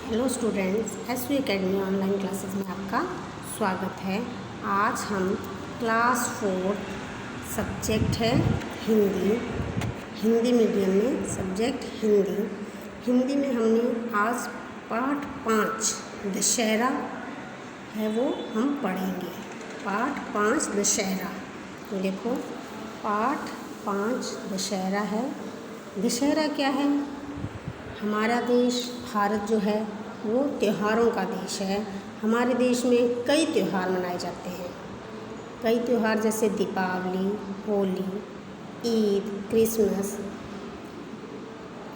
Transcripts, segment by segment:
Hello students, SV academy online classes में आपका स्वागत है। आज हम क्लास 4 सब्जेक्ट है हिंदी मीडियम में सब्जेक्ट हिंदी में हमने आज पाठ 5 दशहरा है वो हम पढ़ेंगे। पाठ 5 दशहरा। देखो, पाठ 5 दशहरा है। दशहरा क्या है? हमारा देश भारत जो है वो त्योहारों का देश है। हमारे देश में कई त्यौहार मनाए जाते हैं। कई त्यौहार जैसे दीपावली, होली, ईद, क्रिसमस,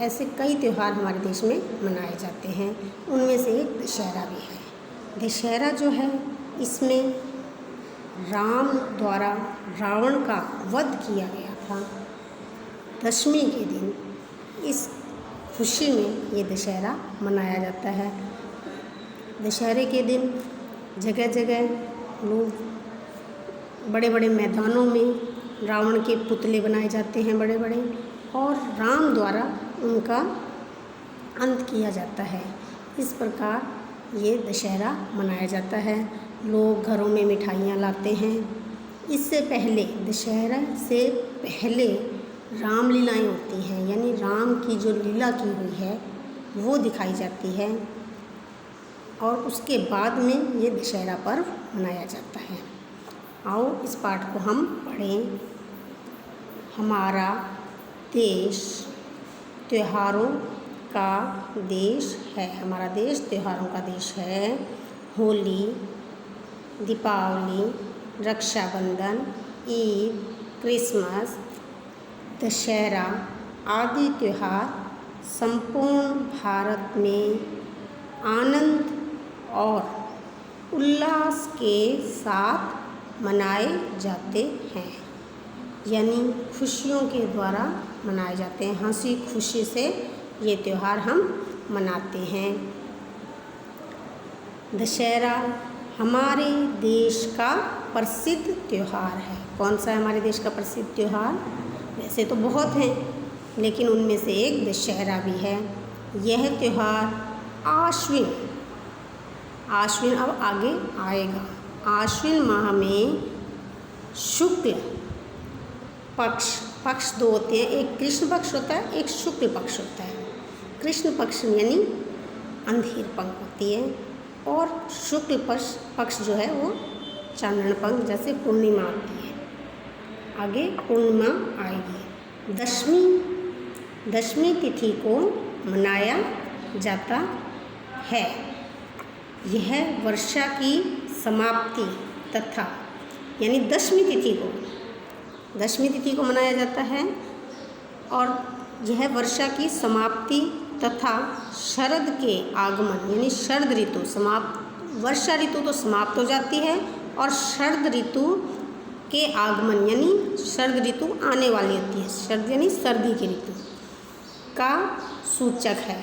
ऐसे कई त्यौहार हमारे देश में मनाए जाते हैं। उनमें से एक दशहरा भी है। दशहरा जो है, इसमें राम द्वारा रावण का वध किया गया था। दशमी के दिन इस खुशी में ये दशहरा मनाया जाता है। दशहरे के दिन जगह जगह लोग बड़े बड़े मैदानों में रावण के पुतले बनाए जाते हैं बड़े बड़े, और राम द्वारा उनका अंत किया जाता है। इस प्रकार ये दशहरा मनाया जाता है। लोग घरों में मिठाइयाँ लाते हैं। इससे पहले, दशहरा से पहले रामलीलाएँ होती हैं, यानी राम की जो लीला की हुई है वो दिखाई जाती है, और उसके बाद में ये दशहरा पर्व मनाया जाता है। आओ इस पाठ को हम पढ़ें। हमारा देश त्योहारों का देश है। हमारा देश त्योहारों का देश है। होली, दीपावली, रक्षाबंधन, ईद, क्रिसमस, दशहरा आदि त्यौहार संपूर्ण भारत में आनंद और उल्लास के साथ मनाए जाते हैं, यानी खुशियों के द्वारा मनाए जाते हैं। हंसी खुशी से ये त्यौहार हम मनाते हैं। दशहरा हमारे देश का प्रसिद्ध त्यौहार है। कौन सा है हमारे देश का प्रसिद्ध त्यौहार? वैसे तो बहुत हैं, लेकिन उनमें से एक दशहरा भी है। यह त्यौहार आश्विन अब आगे आएगा। आश्विन माह में शुक्ल पक्ष दो होते हैं। एक कृष्ण पक्ष होता है, एक शुक्ल पक्ष होता है। कृष्ण पक्ष यानी अंधेर पंख होती है, और शुक्ल पक्ष जो है वो चांद्र पंख, जैसे पूर्णिमा आती है। आगे पूर्णिमा आएगी। दशमी तिथि को मनाया जाता है। यह वर्षा की समाप्ति तथा, यानी दशमी तिथि को मनाया जाता है, और यह वर्षा की समाप्ति तथा शरद के आगमन, यानी शरद ऋतु वर्षा ऋतु तो समाप्त हो जाती है, और शरद ऋतु के आगमन, यानी शरद ऋतु आने वाली होती है। शरद यानी सर्दी की ऋतु का सूचक है।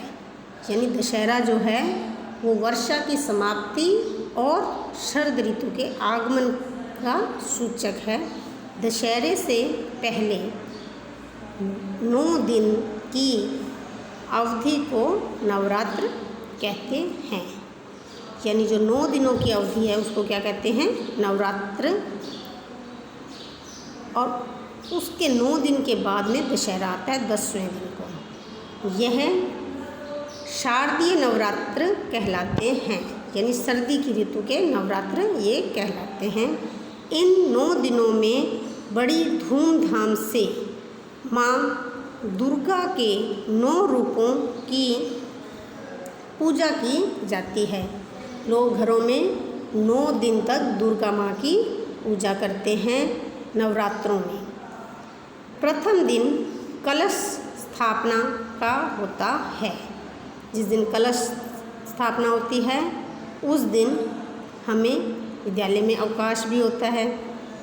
यानी दशहरा जो है वो वर्षा की समाप्ति और शरद ऋतु के आगमन का सूचक है। दशहरे से पहले 9 दिन की अवधि को नवरात्र कहते हैं। यानी जो 9 दिनों की अवधि है उसको क्या कहते हैं? नवरात्र। और उसके 9 दिन के बाद में दशहरा आता है 10वें दिन को। यह शारदीय नवरात्र कहलाते हैं, यानी सर्दी की ऋतु के नवरात्र ये कहलाते हैं। इन 9 दिनों में बड़ी धूमधाम से माँ दुर्गा के 9 रूपों की पूजा की जाती है। लोग घरों में 9 दिन तक दुर्गा माँ की पूजा करते हैं नवरात्रों में। प्रथम दिन कलश स्थापना का होता है। जिस दिन कलश स्थापना होती है उस दिन हमें विद्यालय में अवकाश भी होता है,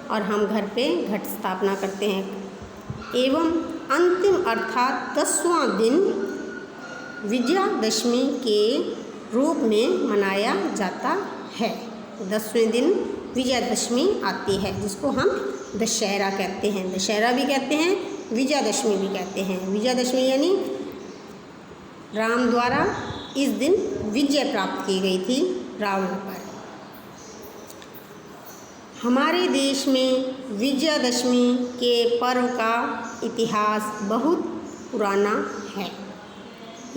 और हम घर पे घट स्थापना करते हैं। एवं अंतिम अर्थात 10वां दिन विजयादशमी के रूप में मनाया जाता है। 10वें दिन विजयादशमी आती है, जिसको हम दशहरा कहते हैं। दशहरा भी कहते हैं, विजयादशमी भी कहते हैं। विजयादशमी यानी राम द्वारा इस दिन विजय प्राप्त की गई थी रावण पर। हमारे देश में विजयादशमी के पर्व का इतिहास बहुत पुराना है।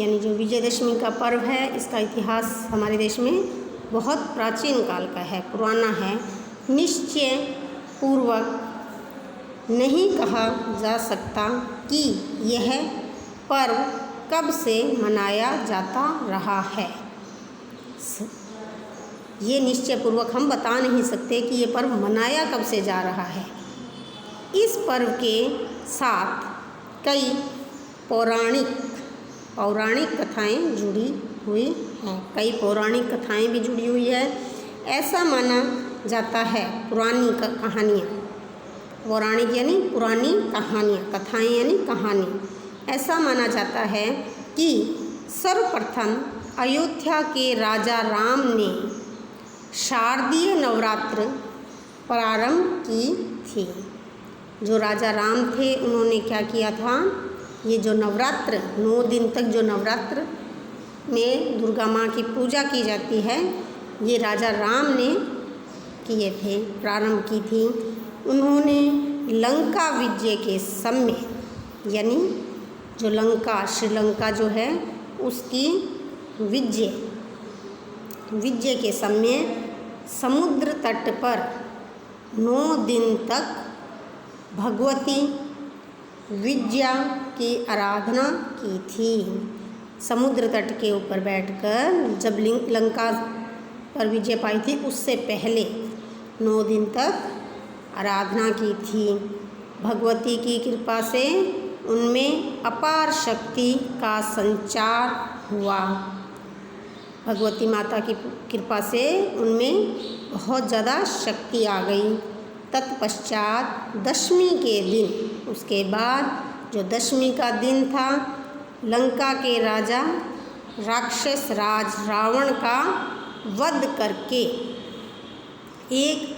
यानी जो विजयादशमी का पर्व है, इसका इतिहास हमारे देश में बहुत प्राचीन काल का है, पुराना है। निश्चय पूर्वक नहीं कहा जा सकता कि यह पर्व कब से मनाया जाता रहा है। ये निश्चय पूर्वक हम बता नहीं सकते कि ये पर्व मनाया कब से जा रहा है। इस पर्व के साथ कई पौराणिक कथाएं जुड़ी हुई हैं। कई पौराणिक कथाएं भी जुड़ी हुई है। ऐसा माना जाता है, पुरानी कहानियाँ, पौराणिक यानी पुरानी कहानियाँ, कथाएं यानी कहानी। ऐसा माना जाता है कि सर्वप्रथम अयोध्या के राजा राम ने शारदीय नवरात्र प्रारंभ की थी। जो राजा राम थे, उन्होंने क्या किया था, ये जो नवरात्र 9 दिन तक जो नवरात्र में दुर्गा माँ की पूजा की जाती है, ये राजा राम ने किए थे, प्रारंभ की थी। उन्होंने लंका विजय के समय, यानी जो लंका, श्रीलंका जो है, उसकी विजय के समय समुद्र तट पर 9 दिन तक भगवती विजया की आराधना की थी। समुद्र तट के ऊपर बैठकर जब लंका पर विजय पाई थी, उससे पहले 9 दिन तक आराधना की थी। भगवती की कृपा से उनमें अपार शक्ति का संचार हुआ। भगवती माता की कृपा से उनमें बहुत ज़्यादा शक्ति आ गई। तत्पश्चात दशमी के दिन, उसके बाद जो दशमी का दिन था, लंका के राजा राक्षस राज रावण का वध करके एक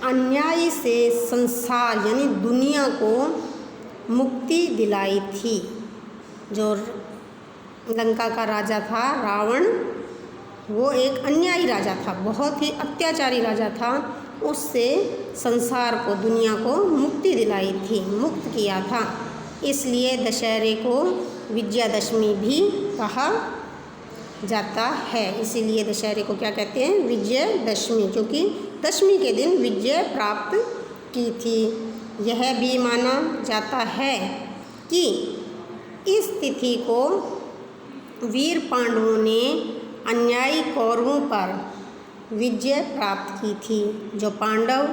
अन्यायी से संसार यानी दुनिया को मुक्ति दिलाई थी। जो लंका का राजा था रावण, वो एक अन्यायी राजा था, बहुत ही अत्याचारी राजा था। उससे संसार को, दुनिया को मुक्ति दिलाई थी, मुक्त किया था। इसलिए दशहरे को विजयादशमी भी कहा जाता है। इसीलिए दशहरे को क्या कहते हैं, विजयादशमी, क्योंकि दशमी के दिन विजय प्राप्त की थी। यह भी माना जाता है कि इस तिथि को वीर पांडवों ने अन्यायी कौरवों पर विजय प्राप्त की थी। जो पांडव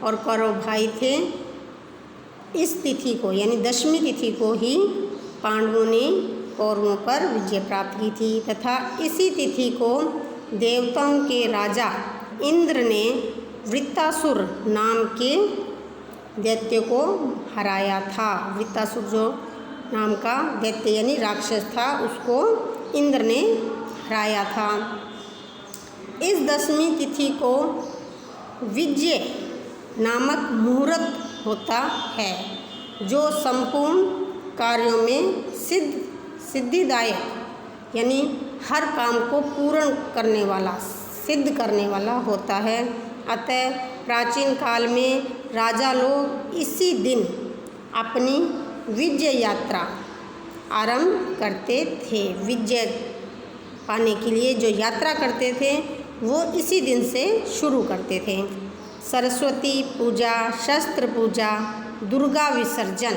और कौरव भाई थे, इस तिथि को यानी दशमी तिथि को ही पांडवों ने कौरवों पर विजय प्राप्त की थी। तथा इसी तिथि को देवताओं के राजा इंद्र ने वृत्तासुर नाम के दैत्य को हराया था। वृत्तासुर जो नाम का दैत्य यानी राक्षस था, उसको इंद्र ने हराया था। इस दशमी तिथि को विजय नामक मुहूर्त होता है, जो संपूर्ण कार्यों में सिद्धिदायक यानी हर काम को पूर्ण करने वाला, सिद्ध करने वाला होता है। अतः प्राचीन काल में राजा लोग इसी दिन अपनी विजय यात्रा आरंभ करते थे। विजय पाने के लिए जो यात्रा करते थे, वो इसी दिन से शुरू करते थे। सरस्वती पूजा, शस्त्र पूजा, दुर्गा विसर्जन,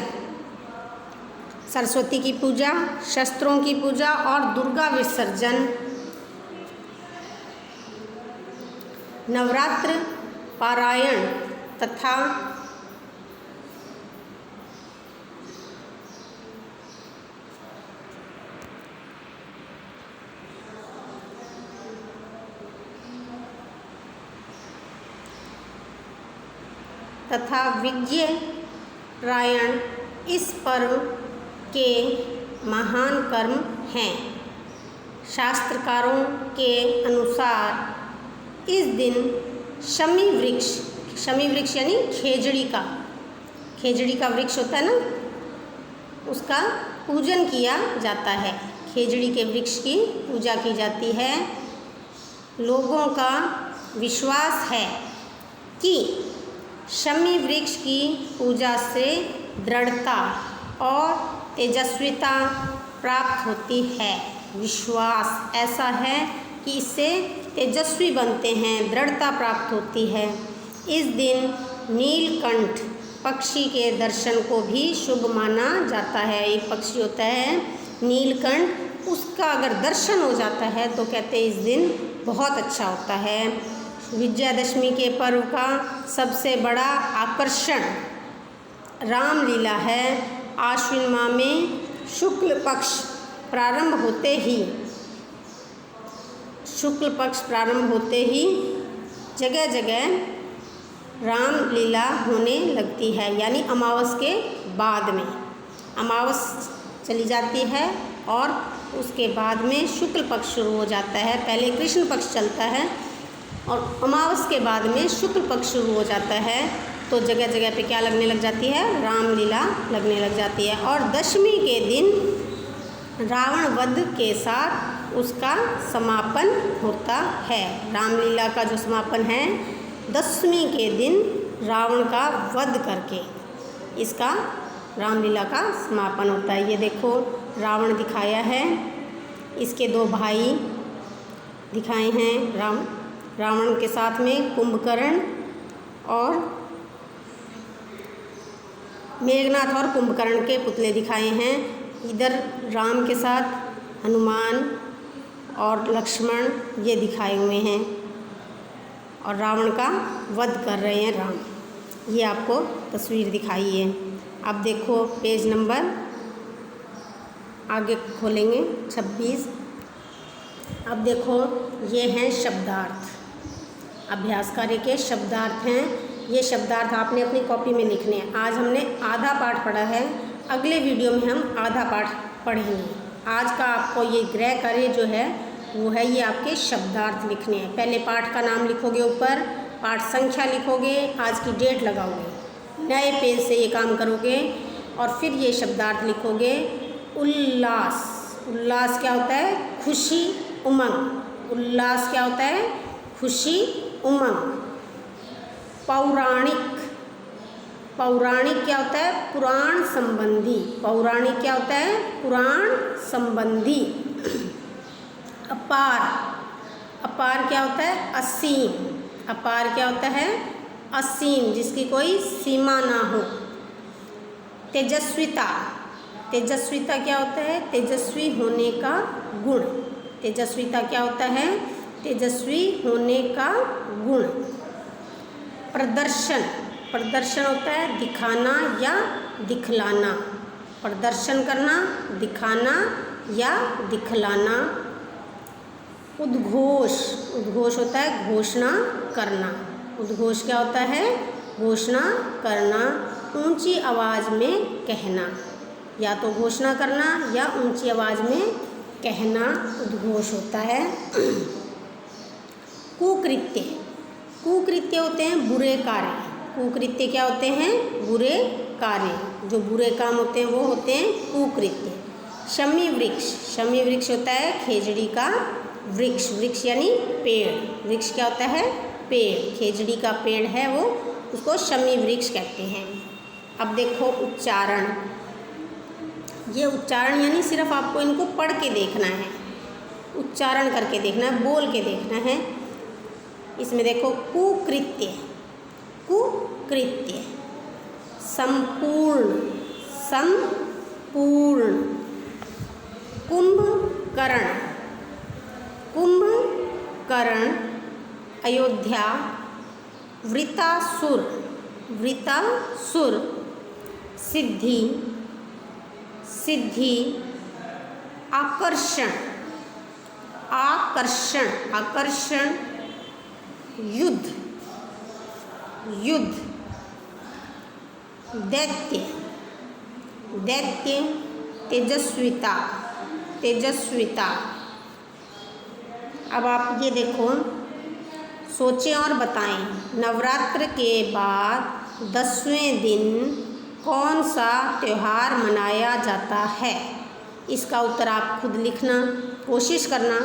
सरस्वती की पूजा, शस्त्रों की पूजा और दुर्गा विसर्जन, नवरात्र पारायण तथा विजय प्रायण इस पर्व के महान कर्म हैं। शास्त्रकारों के अनुसार इस दिन शमी वृक्ष यानी खेजड़ी का वृक्ष होता है ना, उसका पूजन किया जाता है। खेजड़ी के वृक्ष की पूजा की जाती है। लोगों का विश्वास है कि शमी वृक्ष की पूजा से दृढ़ता और तेजस्विता प्राप्त होती है। विश्वास ऐसा है कि इससे तेजस्वी बनते हैं, दृढ़ता प्राप्त होती है। इस दिन नीलकंठ पक्षी के दर्शन को भी शुभ माना जाता है। एक पक्षी होता है नीलकंठ, उसका अगर दर्शन हो जाता है तो कहते हैं इस दिन बहुत अच्छा होता है। विजयादशमी के पर्व का सबसे बड़ा आकर्षण रामलीला है। आश्विन माह में शुक्ल पक्ष प्रारंभ होते ही जगह जगह रामलीला होने लगती है, यानी अमावस के बाद में। अमावस चली जाती है और उसके बाद में शुक्ल पक्ष शुरू हो जाता है। पहले कृष्ण पक्ष चलता है और अमावस के बाद में शुक्ल पक्ष शुरू हो जाता है, तो जगह जगह पे क्या लगने लग जाती है? रामलीला लगने लग जाती है। और दशमी के दिन रावण वध के साथ उसका समापन होता है। रामलीला का जो समापन है दशमी के दिन रावण का वध करके इसका रामलीला का समापन होता है। ये देखो रावण दिखाया है, इसके दो भाई दिखाए हैं रावण के साथ में कुंभकर्ण और मेघनाथ और कुंभकर्ण के पुतले दिखाए हैं। इधर राम के साथ हनुमान और लक्ष्मण ये दिखाए हुए हैं और रावण का वध कर रहे हैं राम। ये आपको तस्वीर दिखाई है। अब देखो पेज नंबर आगे खोलेंगे 26। अब देखो ये हैं शब्दार्थ, अभ्यास कार्य के शब्दार्थ हैं। ये शब्दार्थ आपने अपनी कॉपी में लिखने हैं। आज हमने आधा पाठ पढ़ा है, अगले वीडियो में हम आधा पाठ पढ़ेंगे। आज का आपको ये गृह कार्य जो है वो है ये आपके शब्दार्थ लिखने हैं। पहले पाठ का नाम लिखोगे, ऊपर पाठ संख्या लिखोगे, आज की डेट लगाओगे, नए पेज से ये काम करोगे और फिर ये शब्दार्थ लिखोगे। उल्लास, उल्लास क्या होता है? खुशी, उमंग। उल्लास क्या होता है? खुशी, उमंग। पौराणिक, पौराणिक क्या होता है? पुराण संबंधी। पौराणिक क्या होता है? पुराण संबंधी। अपार, अपार क्या होता है? असीम। अपार क्या होता है? असीम, जिसकी कोई सीमा ना हो। तेजस्विता, तेजस्विता क्या होता है? तेजस्वी होने का गुण। तेजस्विता क्या होता है? तेजस्वी होने का गुण। प्रदर्शन, प्रदर्शन होता है दिखाना या दिखलाना। प्रदर्शन करना, दिखाना या दिखलाना। उद्घोष, उद्घोष होता है घोषणा करना। उद्घोष क्या होता है? घोषणा करना, ऊंची आवाज़ में कहना। या तो घोषणा करना या ऊंची आवाज़ में कहना उद्घोष होता है। कुकृत्य, कुकृत्य होते हैं बुरे कार्य। कुकृत्य क्या होते हैं? बुरे कार्य। जो बुरे काम होते हैं वो होते हैं कुकृत्य। शमी वृक्ष, शमी वृक्ष होता है खेजड़ी का वृक्ष। वृक्ष यानी पेड़। वृक्ष क्या होता है? पेड़। खेजड़ी का पेड़ है वो, उसको शमी वृक्ष कहते हैं। अब देखो उच्चारण। ये उच्चारण यानी सिर्फ आपको इनको पढ़ के देखना है, उच्चारण करके देखना है, बोल के देखना है। इसमें देखो कुकृत्य, कुकृत्य। संपूर्ण, संपूर्ण। कुंभकर्ण, कुंभकर्ण। अयोध्या, वृतासुर, वृतासुर। सिद्धि, सिद्धि। आकर्षण, आकर्षण, आकर्षण। युद्ध, युद्ध। दैत्य, दैत्य। तेजस्विता, तेजस्विता। अब आप ये देखो, सोचें और बताएं। नवरात्र के बाद 10वें दिन कौन सा त्यौहार मनाया जाता है? इसका उत्तर आप खुद लिखना, कोशिश करना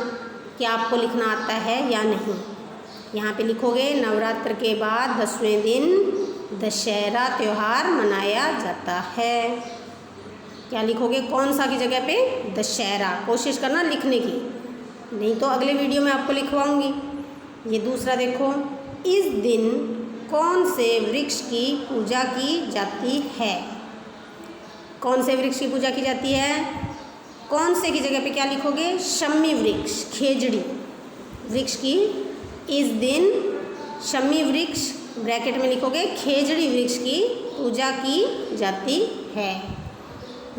कि आपको लिखना आता है या नहीं। यहाँ पे लिखोगे नवरात्र के बाद 10वें दिन दशहरा त्यौहार मनाया जाता है। क्या लिखोगे, कौन सा की जगह पे, दशहरा। कोशिश करना लिखने की, नहीं तो अगले वीडियो में आपको लिखवाऊंगी। ये दूसरा देखो, इस दिन कौन से वृक्ष की पूजा की जाती है। कौन से वृक्ष की पूजा की जाती है, कौन से की जगह पे क्या लिखोगे, शमी वृक्ष, खेजड़ी वृक्ष की इस दिन शमी वृक्ष ब्रैकेट में लिखोगे खेजड़ी वृक्ष की पूजा की जाती है।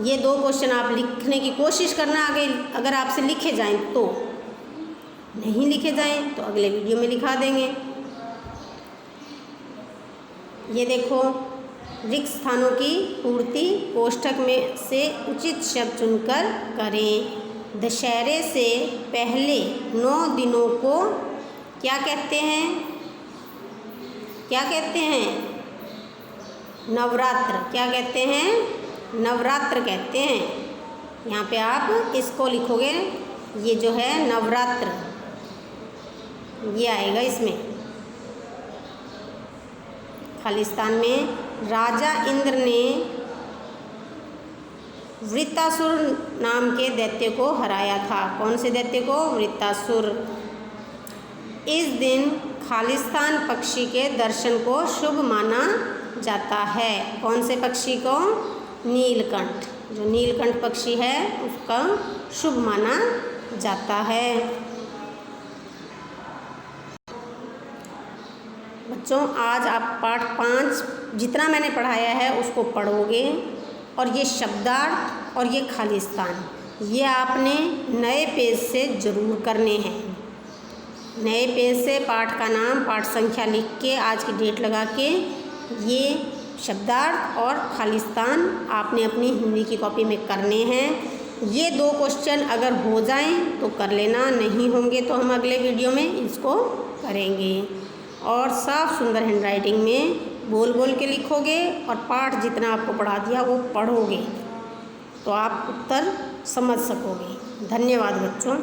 ये 2 क्वेश्चन आप लिखने की कोशिश करना। आगे अगर आपसे लिखे जाएं तो, नहीं लिखे जाएं तो अगले वीडियो में लिखा देंगे। ये देखो, रिक्त स्थानों की पूर्ति कोष्ठक में से उचित शब्द चुनकर करें। दशहरे से पहले 9 दिनों को क्या कहते हैं, क्या कहते हैं, नवरात्र। क्या कहते हैं, नवरात्र कहते हैं। यहाँ पे आप इसको लिखोगे, ये जो है नवरात्र, ये आएगा इसमें। खालिस्तान में राजा इंद्र ने वृत्तासुर नाम के दैत्य को हराया था। कौन से दैत्य को, वृत्तासुर। इस दिन खालिस्तान पक्षी के दर्शन को शुभ माना जाता है। कौन से पक्षी को, नीलकंठ। जो नीलकंठ पक्षी है उसका शुभ माना जाता है। बच्चों, आज आप पाठ 5 जितना मैंने पढ़ाया है उसको पढ़ोगे, और ये शब्दार्थ और ये खालिस्तान ये आपने नए पेज से ज़रूर करने हैं। नए पेज से पाठ का नाम, पाठ संख्या लिख के, आज की डेट लगा के, ये शब्दार्थ और खालिस्तान आपने अपनी हिंदी की कॉपी में करने हैं। ये 2 क्वेश्चन अगर हो जाएं तो कर लेना, नहीं होंगे तो हम अगले वीडियो में इसको करेंगे। और साफ सुंदर हैंडराइटिंग में बोल बोल के लिखोगे, और पाठ जितना आपको पढ़ा दिया वो पढ़ोगे तो आप उत्तर समझ सकोगे। धन्यवाद बच्चों।